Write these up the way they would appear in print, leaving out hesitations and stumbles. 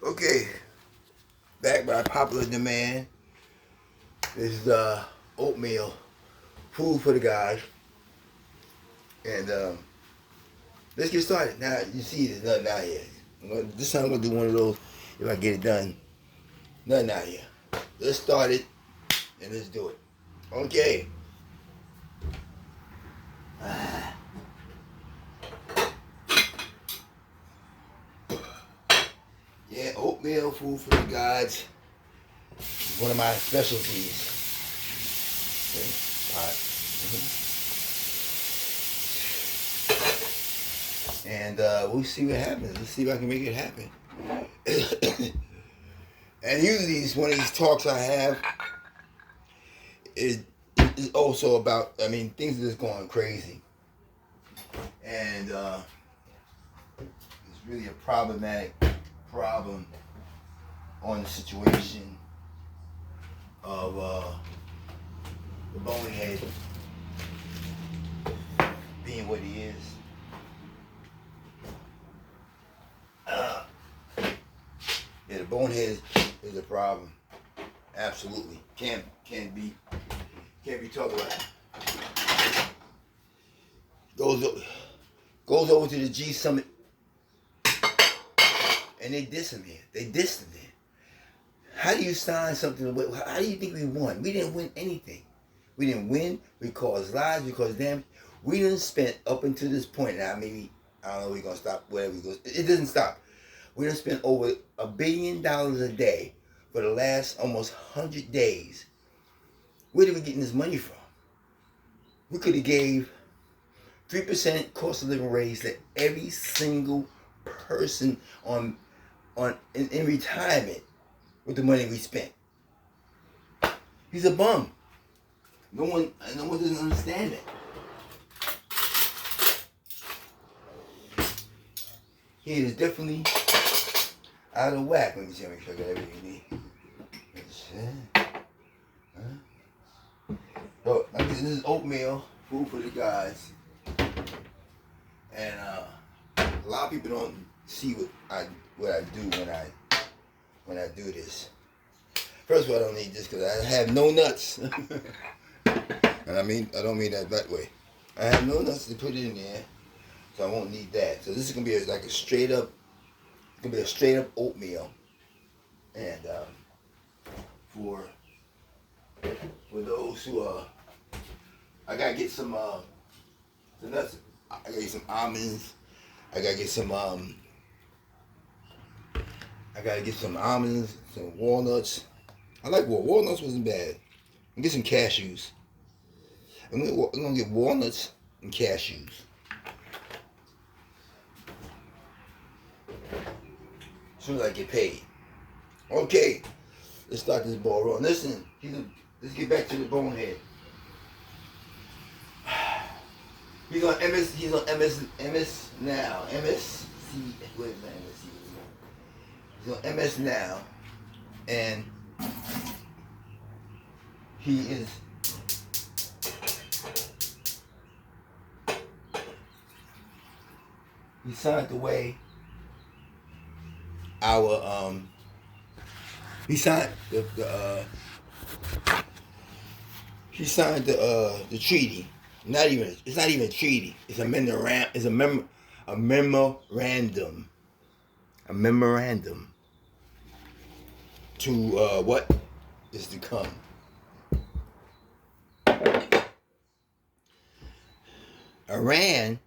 Okay, back by popular demand. This is oatmeal, food for the guys. And let's get started. Now, you see there's nothing out here. This time I'm going to do one of those, if I get it done, nothing out here. Let's start it, and let's do it. Okay. Yeah, oatmeal, food for the gods. One of my specialties. Okay. All right. And we'll see what happens. Let's see if I can make it happen. And usually, one of these talks I have is also about, things are just going crazy. And it's really a problematic problem on the situation of the bonehead being what he is. Yeah, the bonehead is a problem. Absolutely, can't be talked about. Goes over to the G Summit, and they diss him here. They dissed him here. How do you sign something? How do you think we won? We didn't win anything. We didn't win. We caused lies. We caused damage. We didn't spend up until this point. Now maybe I don't know. We're gonna stop. Whatever we go. It doesn't stop. We done spent over $1 billion a day for the last almost 100 days. Where did we get this money from? We could have gave 3% cost of living raise to every single person in retirement with the money we spent. He's a bum. No one doesn't understand it. He is definitely out of whack. Let me see, make sure I got everything you need. So, this is oatmeal, food for the guys. And a lot of people don't see what I do when I do this. First of all, I don't need this because I have no nuts. And I don't mean that way. I have no nuts to put in there, so I won't need that. So this is gonna be like a straight up oatmeal. And for those who I gotta get some nuts. I gotta get some almonds. I gotta get some almonds, some walnuts. I like walnuts. Wasn't bad. And get some cashews. I'm gonna get walnuts and cashews. As soon as I get paid. Okay, let's start this ball rolling. Listen, let's get back to the bonehead. He's on MS now. MSC, where's my MSC? He's on MS now. And he signed away the treaty. It's not even a treaty. It's a memorandum to what is to come. Iran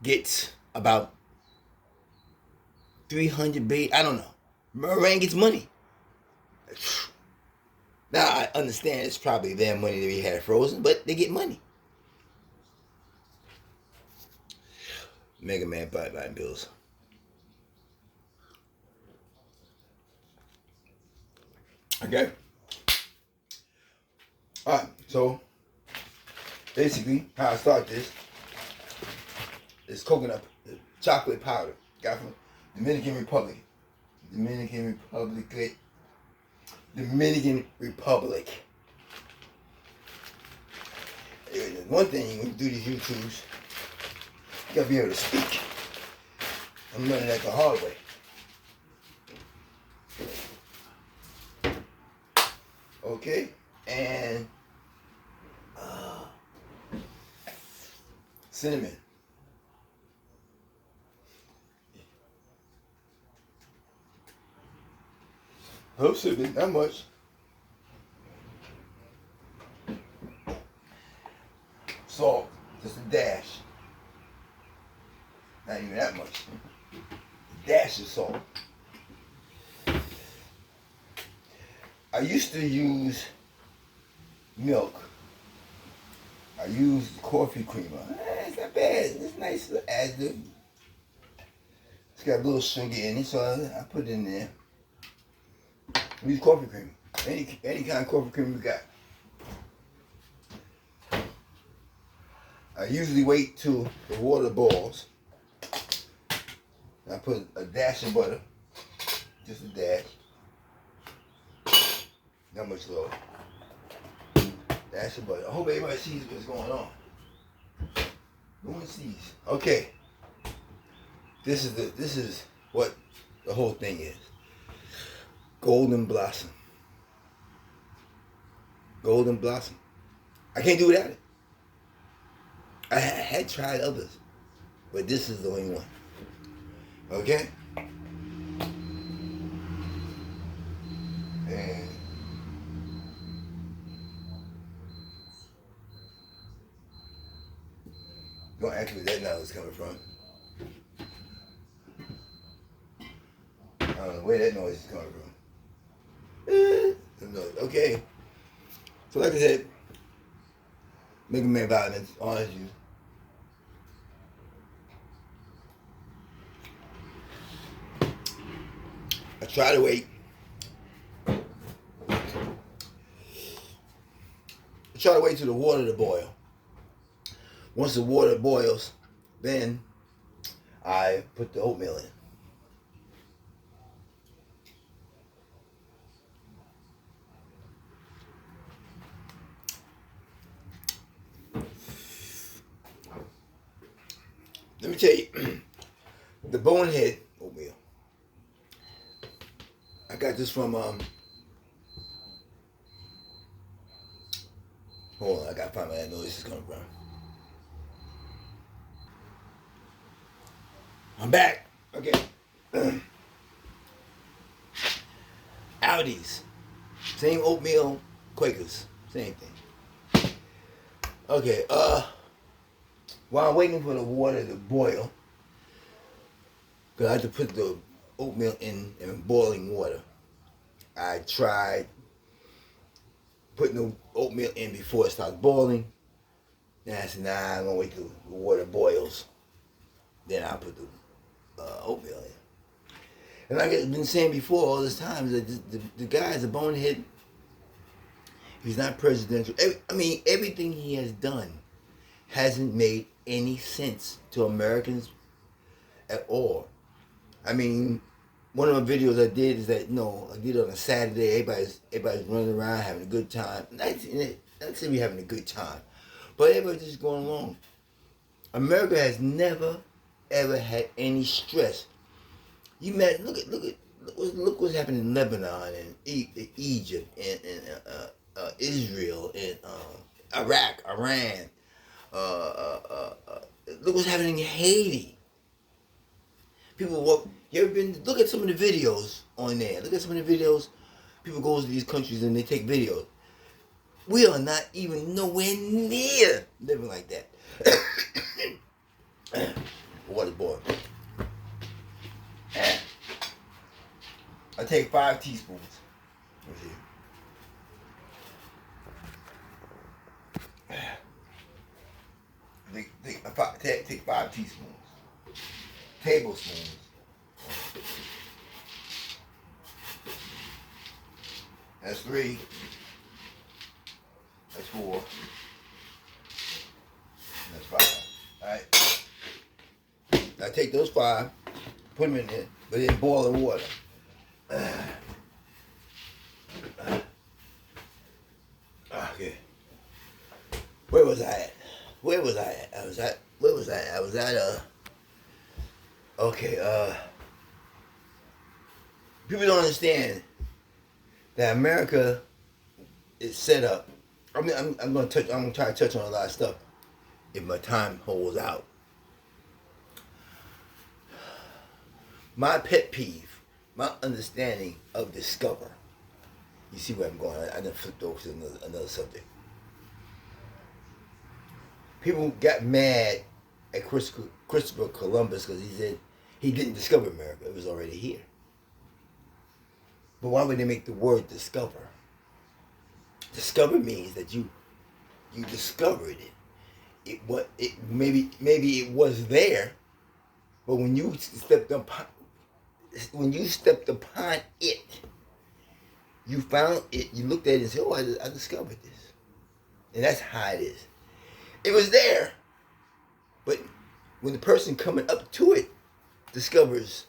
gets about 300 billion. I don't know. Iran gets money. Now I understand it's probably their money that we had frozen, but they get money. Mega Man buying bills. Okay. Alright, so basically how I start this is coconut chocolate powder. Got from Dominican Republic. One thing when you do these YouTubes, you gotta be able to speak. I'm learning that the hard way. Okay, and cinnamon. Oh, cinnamon, not much. Salt, just a dash. Not even that much. A dash of salt. I used to use milk. I use coffee creamer. It's not bad. It's nice to add the. It's got a little sugar in it, so I put it in there. We use coffee creamer. Any kind of coffee creamer we got. I usually wait till the water boils. I put a dash of butter, just a dash. Not much lower. Dash of butter. I hope everybody sees what's going on. No one sees. Okay. This is what the whole thing is. Golden blossom. Golden blossom. I can't do without it. I had tried others, but this is the only one. Okay? And don't ask me where that noise is coming from. I don't know where that noise is coming from. Okay. So like I said, Mega Man vitamins, honest use. I try to wait. Till the water to boil. Once the water boils, then I put the oatmeal in. Let me tell you, the bonehead oatmeal. I got this from hold on, I gotta find where that noise is coming from. I'm back. Okay. Aldi's. Same oatmeal, Quakers. Same thing. Okay, while I'm waiting for the water to boil, because I had to put the oatmeal in boiling water. I tried putting the oatmeal in before it starts boiling. Then I said, nah, I'm gonna wait till the water boils. Then I'll put the oatmeal in. And like I've been saying before all this time, that the guy is a bonehead. He's not presidential. Everything he has done hasn't made any sense to Americans at all. I mean, one of the videos I did is that, I did it on a Saturday. Everybody's running around having a good time. Not say we're having a good time, but everybody's just going along. America has never, ever had any stress. Look what's happening in Lebanon and Egypt and Israel and Iraq, Iran. Look what's happening in Haiti. People walk. You ever been? Look at some of the videos on there. Look at some of the videos. People go to these countries and they take videos. We are not even nowhere near living like that. Water's boiling. I take 5 teaspoons. Let's see. Take 5 teaspoons. Tablespoons. That's 3. That's 4. That's 5. Alright. I take those 5, put them in there, but in boiling water. Okay. Where was I at? Okay, people don't understand that America it's set up. I mean, I'm gonna touch. I'm gonna try to touch on a lot of stuff if my time holds out. My pet peeve, my understanding of discover. You see where I'm going? I done flipped over to another subject. People got mad at Christopher Columbus because he said he didn't discover America; it was already here. But why would they make the word discover? Discover means that you discovered it. Maybe it was there, but when you stepped upon it, you found it. You looked at it and said, "Oh, I discovered this," and that's how it is. It was there, but when the person coming up to it discovers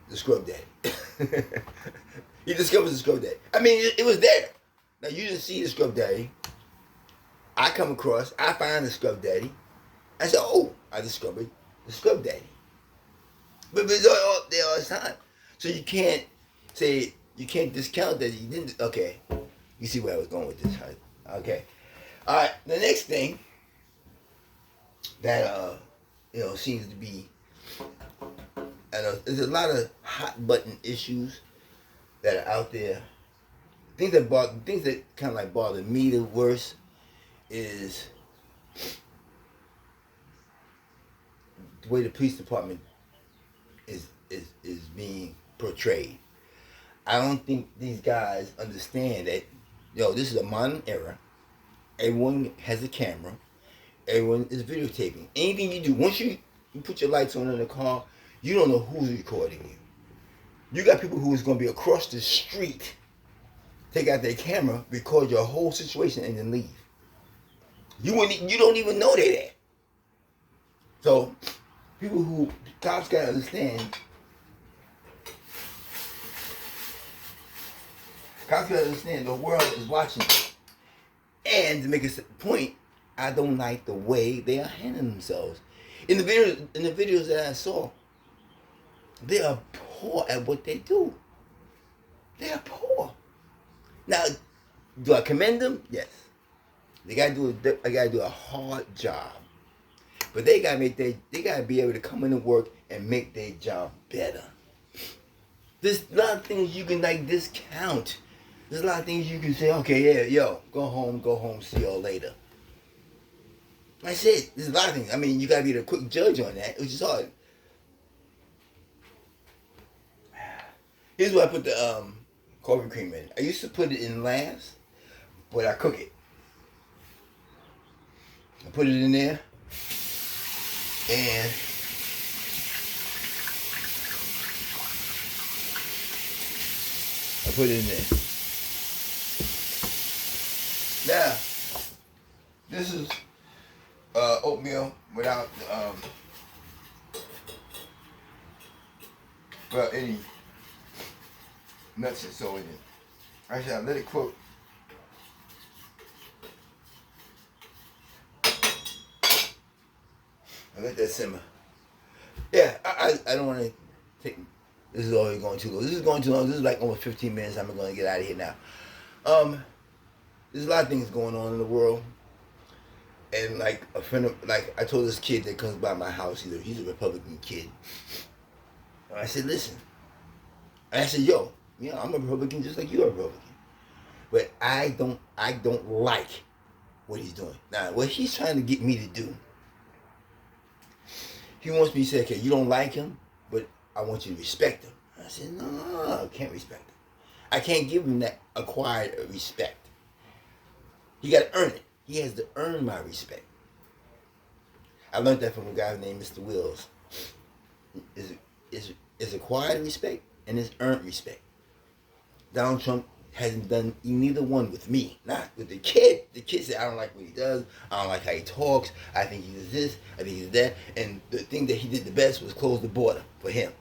the scrub daddy. He discovers the scrub daddy. I mean, it was there. Now, you didn't see the scrub daddy. I come across, I find the scrub daddy. I said, oh, I discovered the scrub daddy. But it's all there all the time. So you can't discount that you didn't. Okay. You see where I was going with this, right? Okay. All right. The next thing that, seems to be, there's a lot of hot button issues that are out there. Things that kind of like bother me the worst is the way the police department is being portrayed. I don't think these guys understand that, this is a modern era. Everyone has a camera. Everyone is videotaping. Anything you do, once you put your lights on in the car, you don't know who's recording you. You got people who is going to be across the street, take out their camera, record your whole situation, and then leave. You don't even know they're there. So, cops got to understand. Cops got to understand the world is watching. And to make a point, I don't like the way they are handling themselves. In the videos that I saw, they are poor at what they do. They are poor. Now, do I commend them? Yes. They gotta do a hard job. But they gotta be able to come into work and make their job better. There's a lot of things you can discount. There's a lot of things you can say, okay, yeah, go home, see y'all later. I said, there's a lot of things. I mean, you gotta be the quick judge on that, which is hard. Here's where I put the coffee cream in. I used to put it in last, but I cook it. I put it in there, and I put it in there. Now, this is oatmeal without any nuts and so in it. Actually, I let it cook. I let that simmer. Yeah, I don't want to take. This is already going too long. This is going too long. This is like almost 15 minutes. I'm going to get out of here now. There's a lot of things going on in the world. And like a friend of, I told this kid that comes by my house, he's a Republican kid. And I said, listen. And I said, yo, I'm a Republican just like you're a Republican. But I don't like what he's doing. Now, what he's trying to get me to do, he wants me to say, okay, you don't like him, but I want you to respect him. I said, no, I can't respect him. I can't give him that acquired respect. He got to earn it. He has to earn my respect. I learned that from a guy named Mr. Wills. Is acquired respect and is earned respect. Donald Trump hasn't done neither one with me. Not with the kid. The kid said, I don't like what he does. I don't like how he talks. I think he does this. I think he does that. And the thing that he did the best was close the border for him.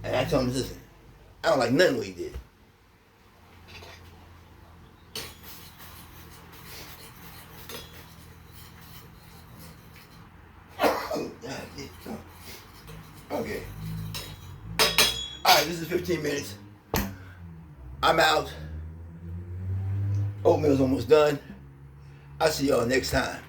And I told him, listen, I don't like nothing what he did. Okay. All right, this is 15 minutes. I'm out. Oatmeal's almost done. I'll see y'all next time.